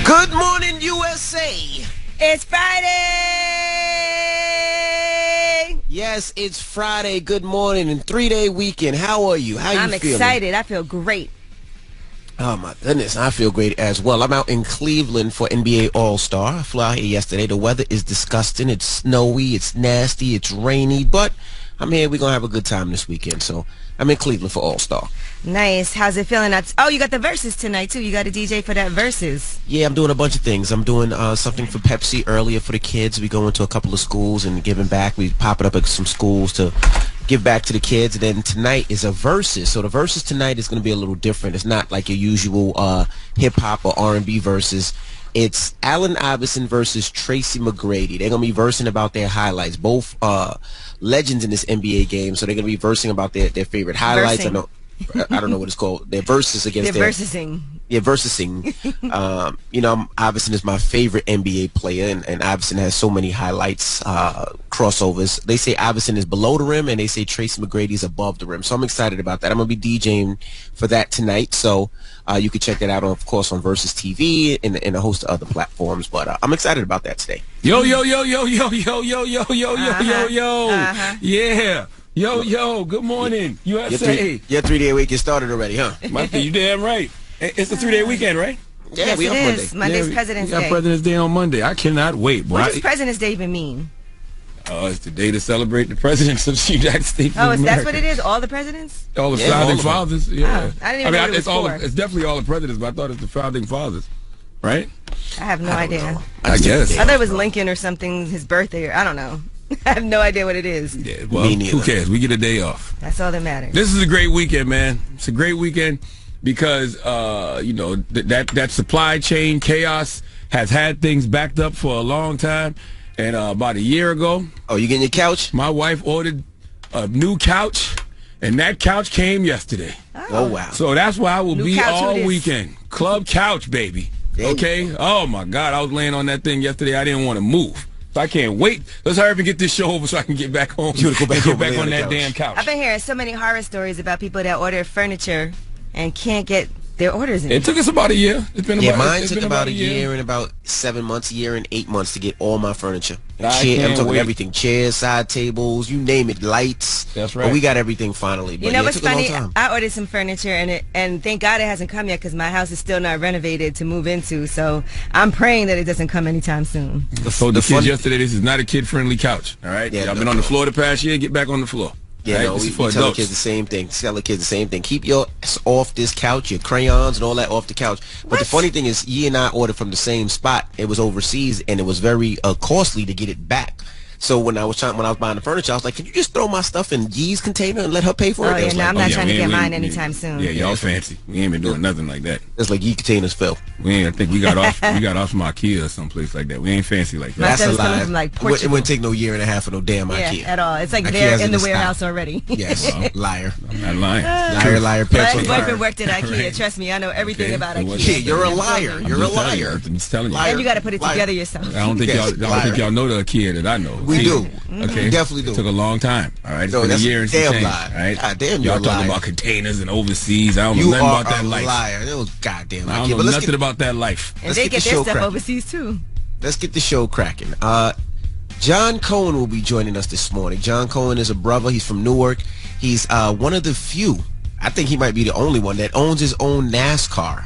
Good morning, USA. It's Friday. Yes, it's Friday. Good morning and 3-day weekend. How are you? How you I'm feeling? excited. I feel great. Oh, my goodness. I feel great as well. I'm out in Cleveland for NBA All-Star. I flew out here yesterday. The weather is disgusting. It's snowy. It's nasty. It's rainy. But I'm here. We're going to have a good time this weekend. So I'm in Cleveland for All-Star. Nice. How's it feeling? Oh, you got the Versus tonight, too. You got a DJ for that Versus. Yeah, I'm doing a bunch of things. I'm doing something for Pepsi earlier for the kids. We go into a couple of schools and giving back. We pop it up at some schools to give back to the kids. And then tonight is a Versus. So the Versus tonight is going to be a little different. It's not like your usual hip-hop or R&B Versus. It's Allen Iverson versus Tracy McGrady. They're going to be versing about their highlights. Both legends in this NBA game, so they're going to be versing about their favorite highlights. I don't know what it's called. They're versus against They're versing. Yeah, versing. Iverson is my favorite NBA player, and Iverson has so many highlights, crossovers. They say Iverson is below the rim, and they say Tracy McGrady is above the rim. So I'm excited about that. I'm going to be DJing for that tonight, so you can check that out, of course, on Versus TV and a host of other platforms. But I'm excited about that today. Yo. Yeah. Yo, good morning, USA. Your 3-day weekend started already, huh? You damn right. It's a 3-day weekend, right? Yeah, Yes, we it up is. Monday. Monday's President's We got Day. President's Day on Monday. I cannot wait, boy. What does President's Day even mean? It's the day to celebrate the presidents of the United States of America. That's what it is? All the presidents? All the Yeah, all founding of them. fathers. Yeah. Oh, I didn't even know what it was for. It's definitely all the presidents, but I thought it's the founding fathers, right? I have no idea. I guess. I thought it was Lincoln or something, his birthday. I don't know. I have no idea what it is. Yeah, well, Me neither. who cares? We get a day off. That's all that matters. This is a great weekend, man. It's a great weekend because that supply chain chaos has had things backed up for a long time. And about a year ago, Oh, you getting your couch? my wife ordered a new couch, and that couch came yesterday. Oh, wow. So that's why I will New be couch all it is. weekend. Club couch, baby. There you Okay? Oh, my God. I was laying on that thing yesterday. I didn't want to move. So I can't wait. Let's hurry up and get this show over so I can get back home. You wanna go back and home get and back lay on on the that couch. damn couch. I've been hearing so many horror stories about people that order furniture and can't get their orders in. It took us about a year. It's been Yeah, about, mine it's took been about a year and about 7 months, a year and 8 months to get all my furniture. And I I'm can't talking wait. everything. Chairs, side tables, you name it, lights. That's right. But we got everything finally. But You know yeah, what's it took funny? a long time. I ordered some furniture and thank God it hasn't come yet because my house is still not renovated to move into. So I'm praying that it doesn't come anytime soon. I told the the kids fun- yesterday, this is not a kid-friendly couch. All right? Yeah, Y'all no, been on the no. floor the past year. Get back on the floor. Yeah, all right? no, This we is for tell the adults. kids the same thing. Tell the kids the same thing. Keep your ass off this couch, your crayons and all that off the couch. But the funny thing is, Yi and I ordered from the same spot. It was overseas, and it was very costly to get it back. So when I was buying the furniture, I was like, "Can you just throw my stuff in Yi's container and let her pay for it?" Oh, It yeah, was no, like, I'm not yeah, trying to we get ain't- mine we- anytime soon. Yeah, y'all fancy. We ain't been doing nothing like that. It's like Yi containers fell. I think we got off from IKEA or someplace like that. We ain't fancy like My that. stuff That's is a coming lie. from, like, It wouldn't Portugal. take no year and a half for no damn Yeah, IKEA. at all. It's like IKEA they're has in the stock. warehouse already. Yes, liar, I'm not lying. liar, My pencil. ex-boyfriend worked at IKEA. Trust me, I know everything Okay. about So IKEA. what- Yeah, you're a liar. You're a I'm just telling you. liar. I'm just telling you. Liar. And you got to put it Liar. together yourself. I don't think Yes, liar. y'all know the IKEA that I know. We do. Okay, We definitely do. It took a long time. All right, it's No, been a that's year a and some damn change. lie. All right, God damn, you're y'all a talking liar. about containers and overseas. I don't know You nothing are about that a life. liar. It was goddamn I IKEA. don't know But let's nothing get, about that life. And Let's they get get the their show stuff cracking. overseas, too. let's get the show cracking. John Cohen will be joining us this morning. John Cohen is a brother. He's from Newark. He's one of the few, I think he might be the only one, that owns his own NASCAR.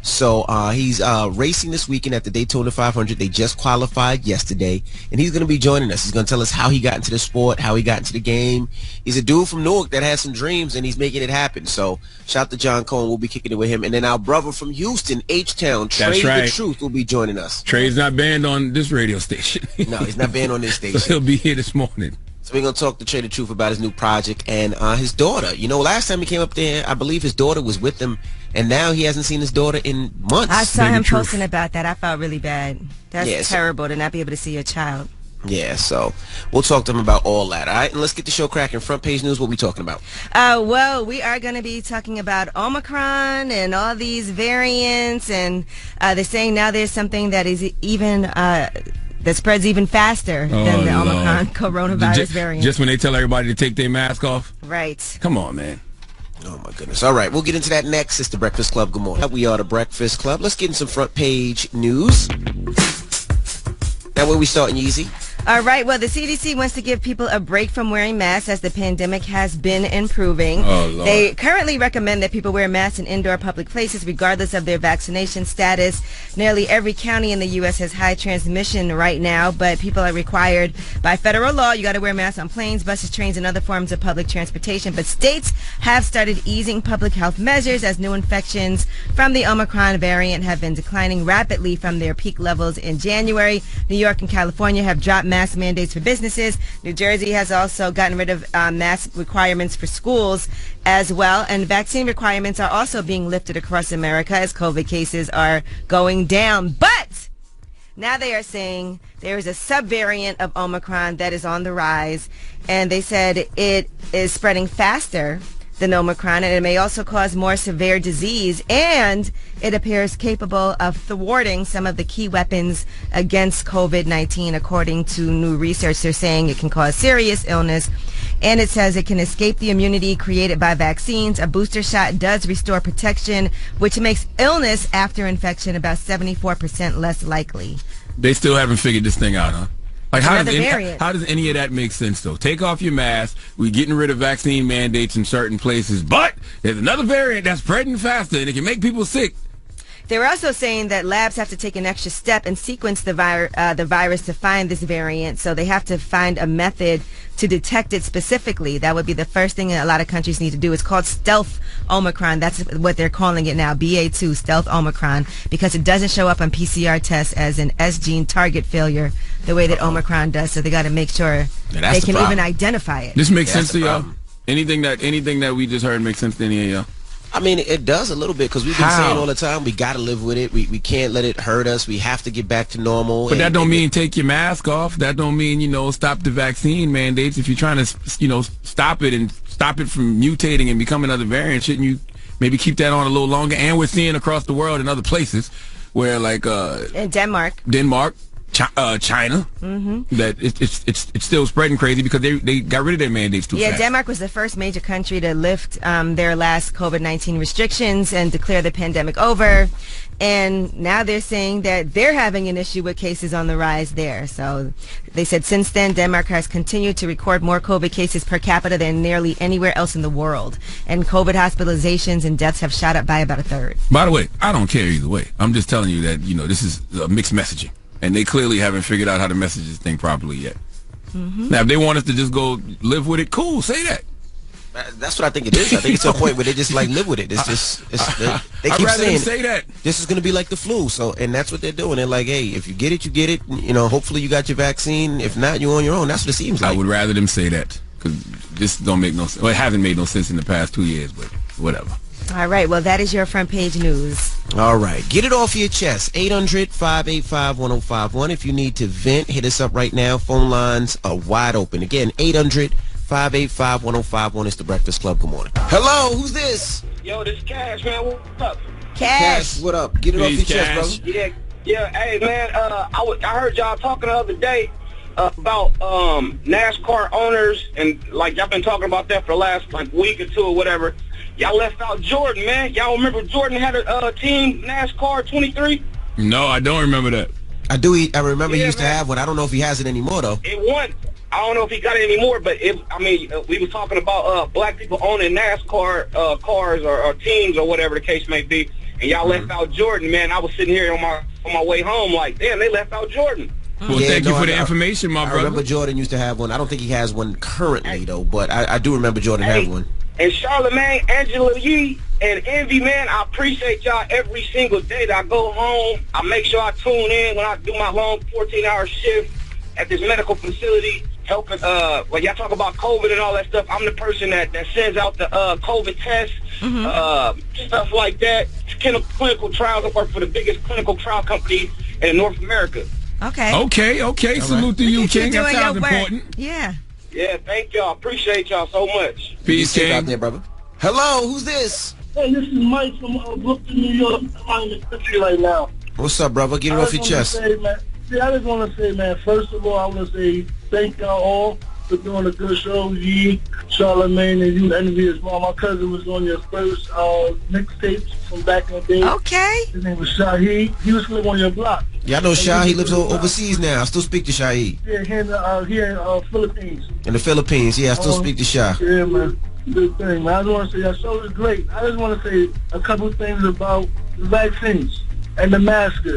So he's racing this weekend at the Daytona 500. They just qualified yesterday, and he's going to be joining us. He's going to tell us how he got into the sport, how he got into the game. He's a dude from Newark that has some dreams, and he's making it happen. So shout out to John Cohen. We'll be kicking it with him. And then our brother from Houston, H-Town, Trey That's right. the Truth, will be joining us. Trey's not banned on this radio station. No, he's not banned on this So station. he'll be here this morning. So we're going to talk to Trey the Truth about his new project and his daughter. You know, last time he came up there, I believe his daughter was with him, and now he hasn't seen his daughter in months. I saw Baby him Truth. posting about that. I felt really bad. That's Yeah, so- terrible to not be able to see your child. Yeah, so we'll talk to him about all that, all right? And let's get the show cracking. Front page news, what we talking about? Well, we are going to be talking about Omicron and all these variants, and they're saying now there's something that is even that spreads even faster than the Lord. Omicron coronavirus Just variant. Just when they tell everybody to take their mask off? Right. Come on, man. Oh, my goodness. All right, we'll get into that next. It's the Breakfast Club. Good morning. We are the Breakfast Club. Let's get in some front page news. Now, where we starting, Yeezy? All right. Well, the CDC wants to give people a break from wearing masks as the pandemic has been improving. Oh, Lord. They currently recommend that people wear masks in indoor public places regardless of their vaccination status. Nearly every county in the U.S. has high transmission right now, but people are required by federal law. You got to wear masks on planes, buses, trains, and other forms of public transportation. But states have started easing public health measures as new infections from the Omicron variant have been declining rapidly from their peak levels in January. New York and California have dropped mask mandates for businesses. New Jersey has also gotten rid of mask requirements for schools as well. And vaccine requirements are also being lifted across America as COVID cases are going down. But now they are saying there is a subvariant of Omicron that is on the rise. And they said it is spreading faster than Omicron, and it may also cause more severe disease, and it appears capable of thwarting some of the key weapons against COVID-19. According to new research, they're saying it can cause serious illness, and it says it can escape the immunity created by vaccines. A booster shot does restore protection, which makes illness after infection about 74% less likely. They still haven't figured this thing out, huh? Like, how Another does any of that make sense, though? Take off your mask. We're getting rid of vaccine mandates in certain places, but there's another variant that's spreading faster, and it can make people sick. They were also saying that labs have to take an extra step and sequence the virus to find this variant. So they have to find a method to detect it specifically. That would be the first thing that a lot of countries need to do. It's called stealth Omicron. That's what they're calling it now, BA2, stealth Omicron, because it doesn't show up on PCR tests as an S gene target failure the way that Omicron does. So they got to make sure they can even identify it. This makes sense to y'all? Anything that we just heard makes sense to any of y'all? I mean, it does a little bit because we've been saying all the time we got to live with it. We can't let it hurt us. We have to get back to normal. But that don't mean take your mask off. That don't mean, stop the vaccine mandates. If you're trying to, stop it and stop it from mutating and becoming another variant, shouldn't you maybe keep that on a little longer? And we're seeing across the world in other places where, like, in Denmark, China, that it's still spreading crazy because they got rid of their mandates too fast. Yeah, Denmark was the first major country to lift their last COVID-19 restrictions and declare the pandemic over. And now they're saying that they're having an issue with cases on the rise there. So they said since then, Denmark has continued to record more COVID cases per capita than nearly anywhere else in the world. And COVID hospitalizations and deaths have shot up by about a third. By the way, I don't care either way. I'm just telling you that, this is mixed messaging. And they clearly haven't figured out how to message this thing properly yet. Now, if they want us to just go live with it, cool, say that. That's what I think it is. I think it's to a point where they just live with it. It's just they keep saying say that this is going to be like the flu. So, and that's what they're doing. They're like, hey, if you get it, you get it. Hopefully you got your vaccine. If not, you're on your own. That's what it seems like. I would rather them say that because this don't make no sense. Well, it hasn't made no sense in the past 2 years, but whatever. All right. Well, that is your front page news. All right. Get it off your chest. 800-585-1051. If you need to vent, hit us up right now. Phone lines are wide open. Again, 800-585-1051. It's the Breakfast Club. Good morning. Hello. Who's this? Yo, this is Cash, man. What's up? Cash. What up? Get it off your chest, brother. Yeah. Hey, man. I heard y'all talking the other day about NASCAR owners, and like y'all been talking about that for the last week or two or whatever. Y'all left out Jordan, man. Y'all remember Jordan had a team, NASCAR 23? No, I don't remember that. I do. I remember he used to have one. I don't know if he has it anymore, though. It won. I don't know if he got it anymore, but we were talking about black people owning NASCAR cars or teams or whatever the case may be, and y'all left out Jordan, man. I was sitting here on my way home like, damn, they left out Jordan. Well, thank you for the information, my brother. I remember Jordan used to have one. I don't think he has one currently, though, but I do remember Jordan had one. And Charlamagne, Angela Yee, and Envy, man, I appreciate y'all every single day that I go home. I make sure I tune in when I do my long 14-hour shift at this medical facility, helping, when y'all talk about COVID and all that stuff, I'm the person that sends out the COVID tests, stuff like that. Clinical trials. I work for the biggest clinical trial company in North America. Okay. Okay. Salute to you, King. That sounds important. Yeah. Yeah, thank y'all. Appreciate y'all so much. Peace, King. Out there, brother. Hello, who's this? Hey, this is Mike from Brooklyn, New York. I'm in the country right now. What's up, brother? Get it off your chest. I just want to say, man, first of all, I want to say thank y'all all for doing a good show. Yee, Charlamagne, and you, Envy as well. My cousin was on your first mixtapes from back in the day. Okay. His name was Shaheed. He was living on your block. Yeah, I know Shah. He lives overseas now. I still speak to Shaheed. Yeah, here in Philippines. In the Philippines, yeah, I still speak to Shah. Yeah, man. Good thing, man. I just want to say your show is great. I just want to say a couple of things about the vaccines and the masks.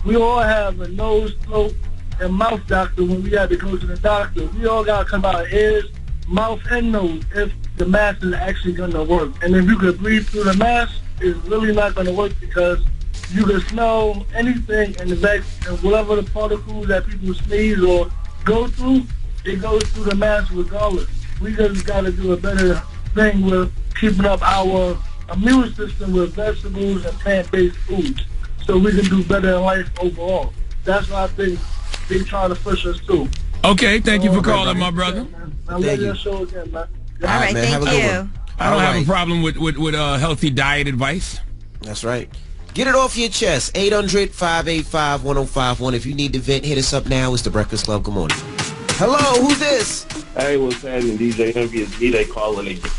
We all have a nose, throat, and mouth doctor when we had to go to the doctor. We all got to come out of ears, mouth, and nose if the mask is actually going to work. And if you could breathe through the mask, it's really not going to work because you can smell anything in the vaccine, and whatever the particles that people sneeze or go through, it goes through the mask regardless. We just got to do a better thing with keeping up our immune system with vegetables and plant-based foods so we can do better in life overall. That's what I think they trying to push us to. Okay, thank you for calling, my brother. I love your show again, man. All right, man, have thank a good you. one. I don't All have right. a problem with healthy diet advice. That's right. Get it off your chest. 800-585-1051. If you need to vent, hit us up now. It's The Breakfast Club. Good morning. Hello, who's this? Hey, what's happening? DJ Envy is D-Day calling again.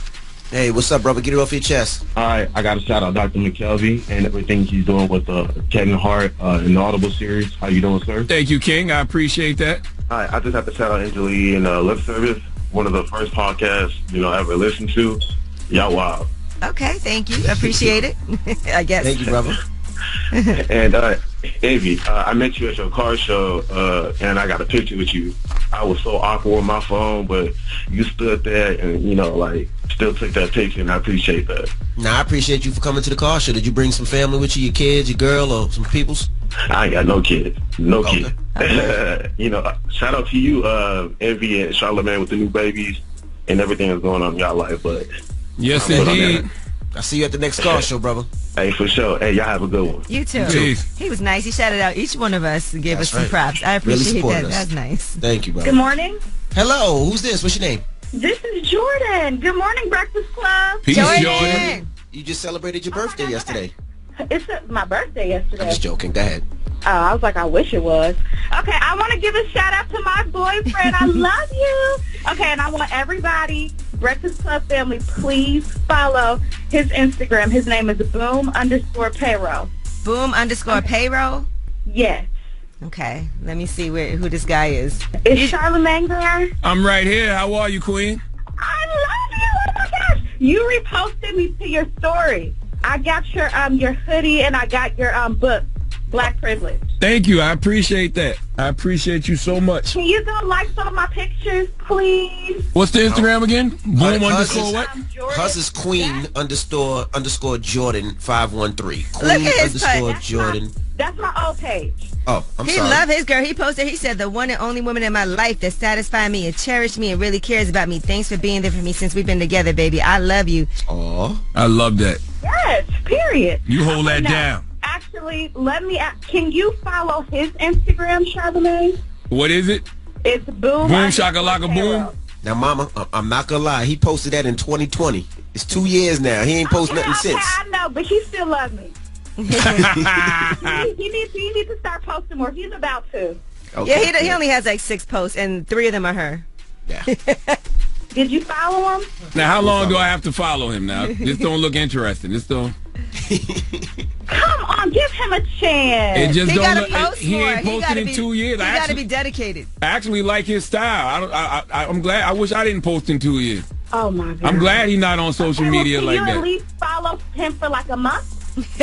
Hey, what's up, brother? Get it off your chest. All right, I got to shout out Dr. McKelvey and everything he's doing with Kevin Hart in the Audible series. How you doing, sir? Thank you, King. I appreciate that. All right, I just have to shout out Angela Yee and Lip Service, one of the first podcasts, I ever listened to. Y'all wild. Okay, thank you. Appreciate it. I guess. Thank you, brother. And Envy, I met you at your car show, and I got a picture with you. I was so awkward on my phone, but you stood there and, still took that picture, and I appreciate that. Now, I appreciate you for coming to the car show. Did you bring some family with you, your kids, your girl, or some peoples? I ain't got no kids. No Okay. kids. Shout out to you, Envy and Charlamagne with the new babies and everything that's going on in y'all life. But Yes, But I'm indeed. I'll see you at the next car show, brother. hey, for sure. Hey, y'all have a good one. You too. Peace. He was nice. He shouted out each one of us and gave That's us some right. props. I Really appreciate supported that. us. That's nice. Thank you, brother. Good morning. Hello, who's this? What's your name? This is Jordan. Good morning, Breakfast Club. Peace, Jordan. Jordan. You just celebrated your birthday yesterday. It's my birthday yesterday. I'm just joking. Go ahead. Oh, I was like, I wish it was. Okay, I want to give a shout out to my boyfriend. I love you. Okay, and I want everybody, Breakfast Club family, please follow his Instagram. His name is boom_payroll. Boom_payroll. Yes. Okay, let me see who this guy is. Is Charlamagne there? I'm right here. How are you, Queen? I love you. Oh my gosh. You reposted me to your story. I got your hoodie and I got your book, Black Privilege. Thank you. I appreciate that. I appreciate you so much. Can you go like some of my pictures, please? What's the Instagram again? Boom Hus underscore is- what? Jordan. Hus is Queen __ Jordan 513. Look at Queen his _ page. Jordan. That's my old page. Oh, I'm He sorry. loved his girl. He posted, he said, the one and only woman in my life that satisfies me and cherishes me and really cares about me. Thanks for being there for me since we've been together, baby. I love you. Aw. I love that. Yes, period. You hold that No, down. Actually, can you follow his Instagram, Charlamagne? What is it? It's boom. Boom shakalaka boom. Now, Mama, I'm not gonna lie. He posted that in 2020. It's 2 years now. He ain't posted nothing since. I know, but he still loves me. he needs to start posting more. He's about to. Okay. Yeah, he only has like 6 posts, and 3 of them are her. Yeah. Did you follow him? Now, how long do I have to follow him now? This don't look interesting. This don't. Come on, give him a It chance. just He don't gotta look. post He more. ain't He posted gotta in be, 2 years. He I got to actually, be dedicated. I actually like his style. I'm glad. I wish I didn't post in 2 years. Oh my God. I'm glad he's not on social Okay, well, media can like you at that. least follow him for like a month?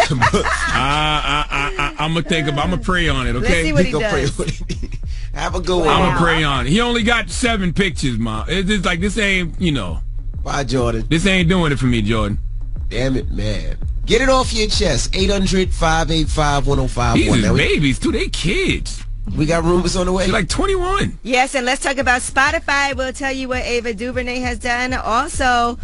I'm gonna think about. I'm gonna pray on it. Let's Okay. see what he Go pray does. with it. Have a good one. I'm Wow. gonna pray on it. He only got 7 pictures, Mom. It's just like this ain't. Bye, Jordan. This ain't doing it for me, Jordan. Damn it, man. Get it off your chest. 800-585-1051. These Now, is babies too. They kids. we got rumors on the way. They're like 21. Yes, and let's talk about Spotify. We'll tell you what Ava DuVernay has done. Also,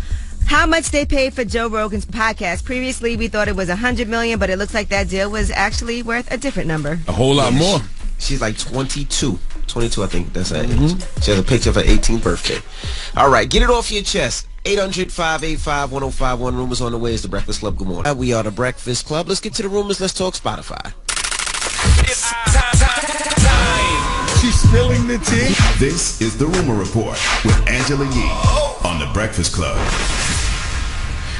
how much they paid for Joe Rogan's podcast. Previously, we thought it was $100 million, but it looks like that deal was actually worth a different number. A whole lot more. She's like 22. 22, I think. That's her age. She has a picture of her 18th birthday. All right, get it off your chest. 800-585-1051. Rumors on the way. Is the Breakfast Club. Good morning. We are the Breakfast Club. Let's get to the rumors. Let's talk Spotify. It's time to She's spilling the tea. This is The Rumor Report with Angela Yee on The Breakfast Club.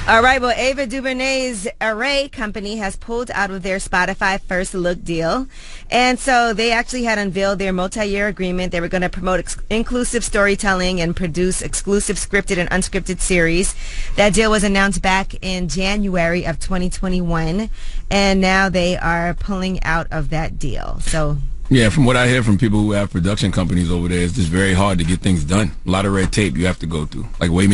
All right, well, Ava DuVernay's Array company has pulled out of their Spotify First Look deal. And so they actually had unveiled their multi-year agreement. They were going to promote inclusive storytelling and produce exclusive scripted and unscripted series. That deal was announced back in January of 2021. And now they are pulling out of that deal. So... yeah, from what I hear from people who have production companies over there, it's just very hard to get things done. A lot of red tape you have to go through. Like way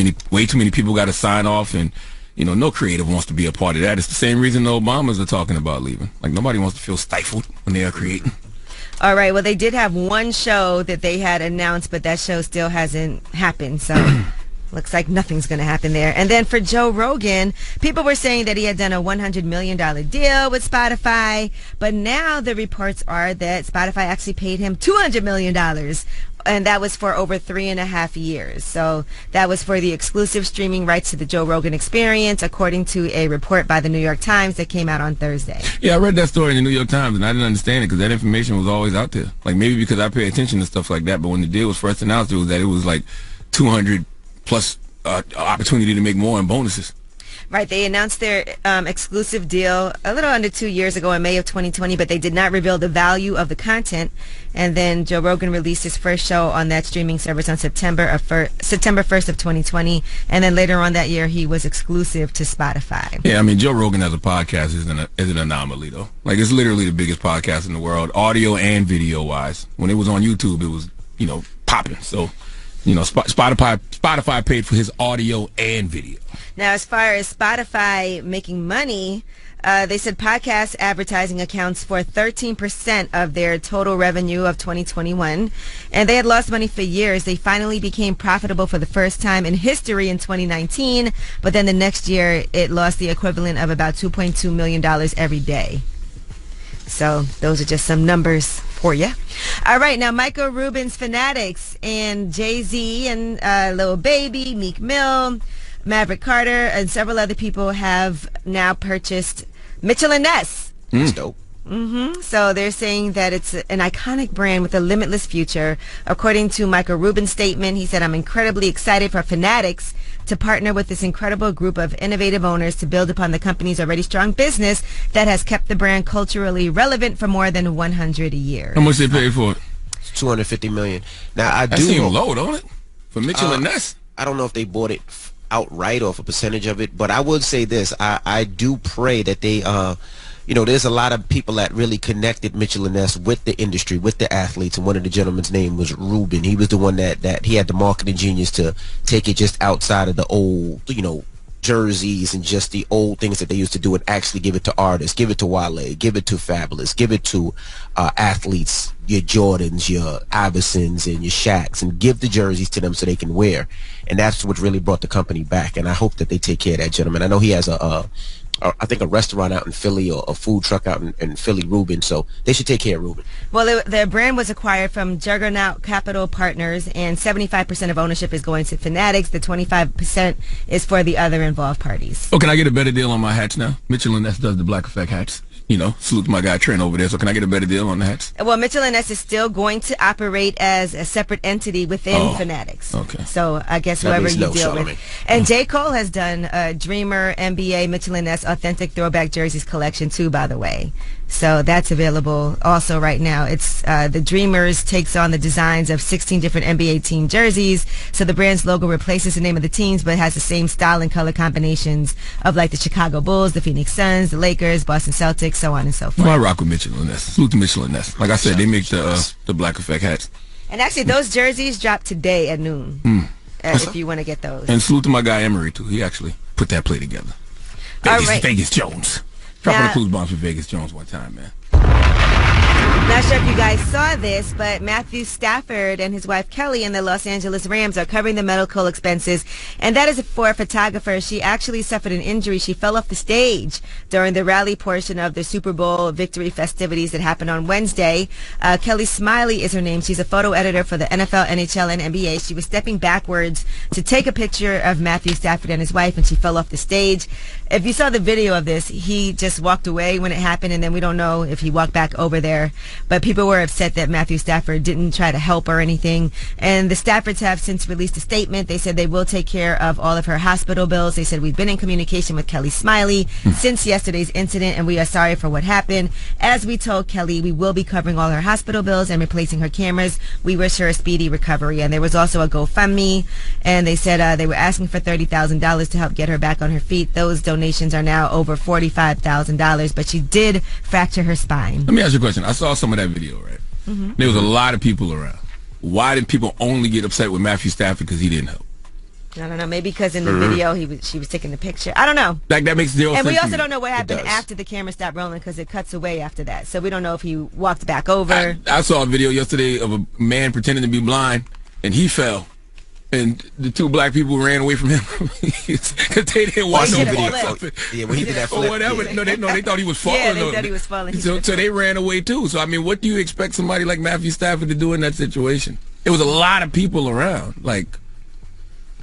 too many people got to sign off, and no creative wants to be a part of that. It's the same reason the Obamas are talking about leaving. Like nobody wants to feel stifled when they are creating. All right, well, they did have one show that they had announced, but that show still hasn't happened, so looks like nothing's going to happen there. And then for Joe Rogan, people were saying that he had done a $100 million deal with Spotify, but now the reports are that Spotify actually paid him $200 million, and that was for over 3.5 years. So that was for the exclusive streaming rights to the Joe Rogan Experience, according to a report by the New York Times that came out on Thursday. Yeah, I read that story in the New York Times, and I didn't understand it because that information was always out there. Like maybe because I pay attention to stuff like that, but when the deal was first announced, it was that it was like 200 plus opportunity to make more in bonuses. Right, they announced their exclusive deal a little under 2 years ago in May of 2020, but they did not reveal the value of the content. And then Joe Rogan released his first show on that streaming service on September 1st of 2020, and then later on that year he was exclusive to Spotify. Yeah, I mean Joe Rogan as a podcast is an anomaly though. Like it's literally the biggest podcast in the world, audio and video wise. When it was on YouTube, it was popping. So. Spotify paid for his audio and video. Now, as far as Spotify making money, they said podcast advertising accounts for 13% of their total revenue of 2021. And they had lost money for years. They finally became profitable for the first time in history in 2019. But then the next year, it lost the equivalent of about $2.2 million every day. So those are just some numbers for you. All right, now Michael Rubin's Fanatics and Jay-Z and Lil Baby, Meek Mill, Maverick Carter, and several other people have now purchased Mitchell & Ness. That's dope. So they're saying that it's an iconic brand with a limitless future. According to Michael Rubin's statement, he said, "I'm incredibly excited for Fanatics to partner with this incredible group of innovative owners to build upon the company's already strong business that has kept the brand culturally relevant for more than 100 years." How much they paid for it? $250 million. Now that seems low, don't it? For Mitchell & Ness? I don't know if they bought it outright or for a percentage of it, but I would say this: I do pray that they there's a lot of people that really connected Mitchell & Ness with the industry, with the athletes, and one of the gentlemen's name was Rubin. He was the one that he had the marketing genius to take it just outside of the old, jerseys and just the old things that they used to do and actually give it to artists, give it to Wale, give it to Fabulous, give it to athletes, your Jordans, your Iversons, and your Shaqs, and give the jerseys to them so they can wear. And that's what really brought the company back. And I hope that they take care of that gentleman. I know he has I think a restaurant out in Philly or a food truck out in Philly, Rubin, so they should take care of Rubin. Well, their brand was acquired from Juggernaut Capital Partners, and 75% of ownership is going to Fanatics. The 25% is for the other involved parties. Oh, can I get a better deal on my hats now? Mitchell & Ness does the Black Effect hats. Salute to my guy Trent over there. So can I get a better deal on the hats? Well, Mitchell & Ness is still going to operate as a separate entity within Fanatics. Okay. So I guess whoever you deal with. And J. Cole has done Dreamer, NBA, Mitchell & Ness Authentic Throwback Jerseys collection too, by the way. So that's available also right now. It's the Dreamers takes on the designs of 16 different NBA team jerseys. So the brand's logo replaces the name of the teams, but has the same style and color combinations of like the Chicago Bulls, the Phoenix Suns, the Lakers, Boston Celtics, so on and so forth. Well, I rock with Mitchell & Ness. Salute to Mitchell & Ness. Like I said, they make the Black Effect hats. And actually, those jerseys drop today at noon. If you want to get those. And salute to my guy Emery too. He actually put that play together. Vegas Jones. Dropping the clues bombs for Vegas Jones one time, man. Not sure if you guys saw this, but Matthew Stafford and his wife Kelly and the Los Angeles Rams are covering the medical expenses, and that is for a photographer. She actually suffered an injury. She fell off the stage during the rally portion of the Super Bowl victory festivities that happened on Wednesday. Kelly Smiley is her name. She's a photo editor for the NFL, NHL, and NBA. She was stepping backwards to take a picture of Matthew Stafford and his wife, and she fell off the stage. If you saw the video of this, he just walked away when it happened, and then we don't know if he walked back over there. But But people were upset that Matthew Stafford didn't try to help or anything. And the Staffords have since released a statement. They said they will take care of all of her hospital bills. They said, we've been in communication with Kelly Smiley since yesterday's incident, and we are sorry for what happened. As we told Kelly, we will be covering all her hospital bills and replacing her cameras. We wish her a speedy recovery. And there was also a GoFundMe, and they said they were asking for $30,000 to help get her back on her feet. Those donations are now over $45,000, but she did fracture her spine. Let me ask you a question. I saw some of that video, right? There was a lot of people around. Why did people only get upset with Matthew Stafford because he didn't help? I don't know. Maybe because in the video she was taking the picture. I don't know. Like, that makes zero sense. And we also to me. don't know what happened after the camera stopped rolling because it cuts away after that. So we don't know if he walked back over. I saw a video yesterday of a man pretending to be blind, and he fell. And the two black people ran away from him because they didn't want no video. Yeah, when he did that flip. Or whatever. Yeah. No, they thought he was falling. Yeah, they thought he was falling. So they ran away too. So, I mean, what do you expect somebody like Matthew Stafford to do in that situation? It was a lot of people around. Like,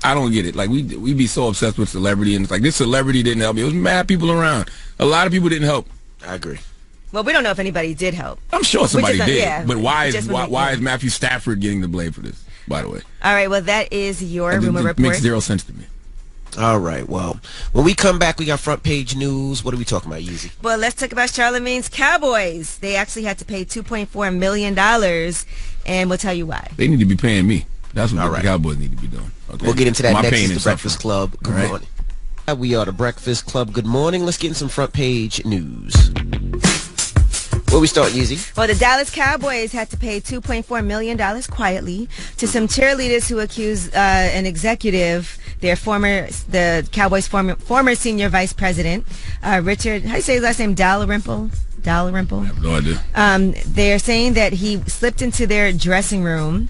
I don't get it. Like, we be so obsessed with celebrity, and it's like, this celebrity didn't help me. It was mad people around. A lot of people didn't help. I agree. Well, we don't know if anybody did help. I'm sure somebody did. Yeah, but why is Matthew Stafford getting the blame for this, by the way? All right, well, that is your rumor report. It makes zero sense to me. All right, well, when we come back, we got front page news. What are we talking about, Yeezy? Well, let's talk about Charlamagne's Cowboys. They actually had to pay $2.4 million, and we'll tell you why. They need to be paying me. That's what the Cowboys need to be doing. Okay? We'll get into that next. It's the Breakfast Club. Good morning. We are the Breakfast Club. Good morning. Let's get in some front page news. Where we start, Yeezy? Well, the Dallas Cowboys had to pay $2.4 million quietly to some cheerleaders who accused an executive, the Cowboys' former senior vice president, Richard, how do you say his last name, Dalrymple? I have no idea. They're saying that he slipped into their dressing room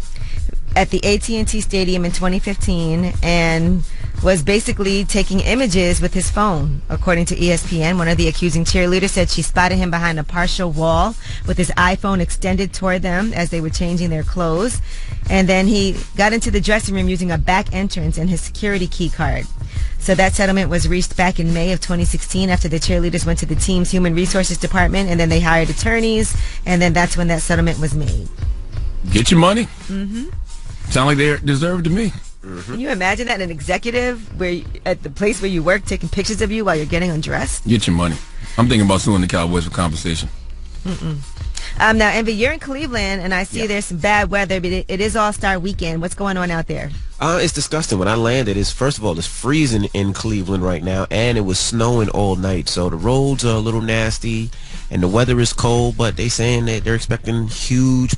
at the AT&T Stadium in 2015 and was basically taking images with his phone. According to ESPN, one of the accusing cheerleaders said she spotted him behind a partial wall with his iPhone extended toward them as they were changing their clothes. And then he got into the dressing room using a back entrance and his security key card. So that settlement was reached back in May of 2016 after the cheerleaders went to the team's human resources department, and then they hired attorneys, and then that's when that settlement was made. Get your money. Sound like they deserve to me. Can you imagine that, an executive at the place where you work taking pictures of you while you're getting undressed? Get your money. I'm thinking about suing the Cowboys for compensation. Now, Envy, you're in Cleveland, and I see there's some bad weather, but it is All-Star Weekend. What's going on out there? It's disgusting. When I landed, first of all, it's freezing in Cleveland right now, and it was snowing all night. So the roads are a little nasty, and the weather is cold, but they're saying that they're expecting huge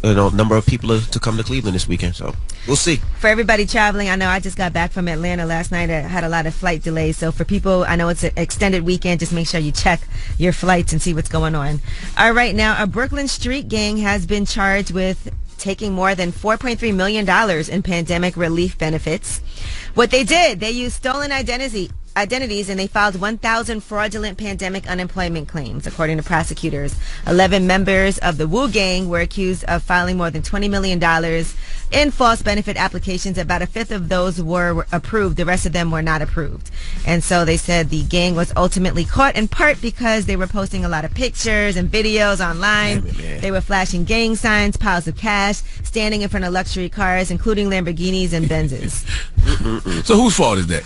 number of people to come to Cleveland this weekend, so we'll see. For everybody traveling, I know I just got back from Atlanta last night. I had a lot of flight delays, so for people, I know it's an extended weekend, just make sure you check your flights and see what's going on. All right, now a Brooklyn street gang has been charged with taking more than $4.3 million in pandemic relief benefits. What they did, they used stolen identities, and they filed 1,000 fraudulent pandemic unemployment claims, according to prosecutors. 11 members of the Wu Gang were accused of filing more than $20 million in false benefit applications. About a fifth of those were approved. The rest of them were not approved. And so they said the gang was ultimately caught in part because they were posting a lot of pictures and videos online. They were flashing gang signs, piles of cash, standing in front of luxury cars, including Lamborghinis and Benzes. So whose fault is that?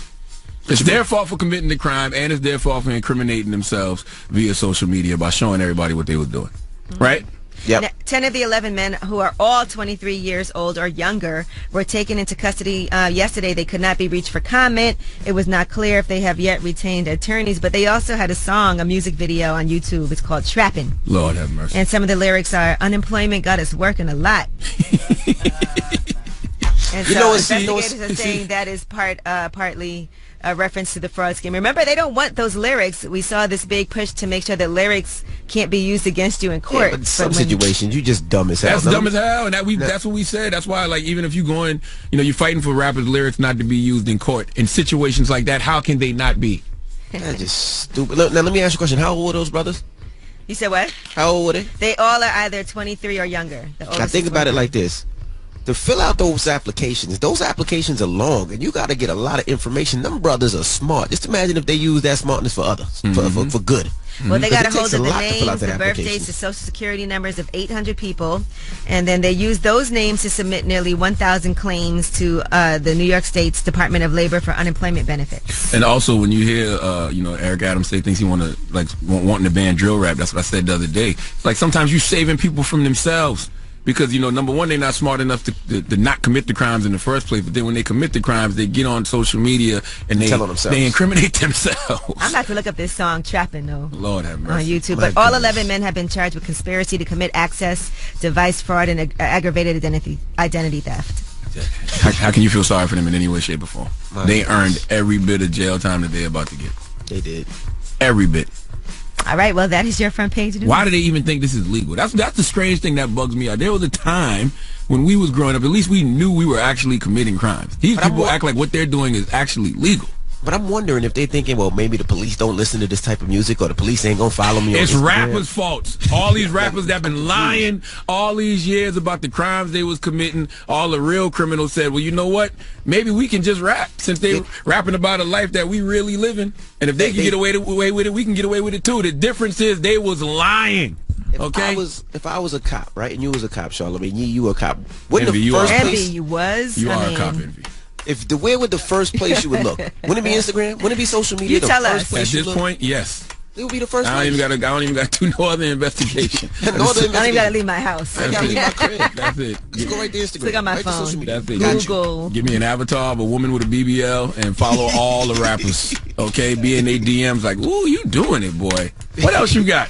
It's their fault for committing the crime, and it's their fault for incriminating themselves via social media by showing everybody what they were doing. Right? Yep. Now, 10 of the 11 men, who are all 23 years old or younger, were taken into custody yesterday. They could not be reached for comment. It was not clear if they have yet retained attorneys, but they also had a music video on YouTube. It's called Trappin'. Lord have mercy. And some of the lyrics are, unemployment got us working a lot. And so investigators are saying that is partly a reference to the fraud scheme. Remember, they don't want those lyrics. We saw this big push to make sure that lyrics can't be used against you in court. Yeah, but some situations, you just dumb as hell. That's dumb as hell, and that's what we said. That's why, like, even if you're going, you're fighting for rappers' lyrics not to be used in court. In situations like that, how can they not be? That's just stupid. Look, now, let me ask you a question. How old are those brothers? You said what? How old are they? They all are either 23 or younger. Now, think about it like this. to fill out those applications are long, and you got to get a lot of information. Them brothers are smart. Just imagine if they use that smartness for others, for good. Well, they got a hold of the lot to fill out names, that the application. birthdays, the social security numbers of 800 people, and then they use those names to submit nearly 1,000 claims to the New York State's Department of Labor for unemployment benefits. And also, when you hear, Eric Adams say things he wanting to ban drill rap, that's what I said the other day. It's like sometimes you're saving people from themselves. Because, number one, they're not smart enough to not commit the crimes in the first place. But then when they commit the crimes, they get on social media and they incriminate themselves. I'm about to look up this song, Trappin', though. Lord have mercy. On YouTube. But all 11 men have been charged with conspiracy to commit access, device fraud, and aggravated identity theft. How can you feel sorry for them in any way, shape, or form? They earned every bit of jail time that they're about to get. They did. Every bit. All right, well, that is your front page. Why do they even think this is legal? That's the strange thing that bugs me out. There was a time when we was growing up, at least we knew we were actually committing crimes. These people act like what they're doing is actually legal. But I'm wondering if they're thinking, well, maybe the police don't listen to this type of music, or the police ain't gonna follow me. It's rappers' faults. All these rappers that been lying all these years about the crimes they was committing, all the real criminals said, well, you know what? Maybe we can just rap, since they rapping about a life that we really living. And if they can get away with it, we can get away with it too. The difference is they was lying. Okay. If I was a cop, right, and you was a cop, Charlamagne, you were a cop. Wouldn't Envy, the you first are. place Envy, you was. You are a cop, Envy. Where would the first place you would look? Wouldn't it be Instagram? Wouldn't it be social media? You tell us. At this point, yes. It would be the first place. I don't even got to do no other investigation. I don't even got to leave my house. I got to leave my crib. That's it. Just go right to Instagram. Look on my right phone. To social media. That's it. Google. Give me an avatar of a woman with a BBL and follow all the rappers. Okay? Be in their DMs like, ooh, you doing it, boy. What else you got?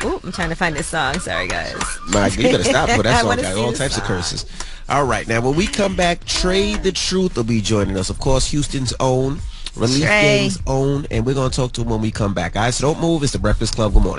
Ooh, I'm trying to find this song. Sorry, guys. Mike, you better stop for that I song. wanna Got see all this types of song. curses. All right, now when we come back, Trey the Truth will be joining us. Of course, Houston's own, Relief Trey. Gang's own, and we're going to talk to him when we come back. All right, so don't move. It's the Breakfast Club. Good morning.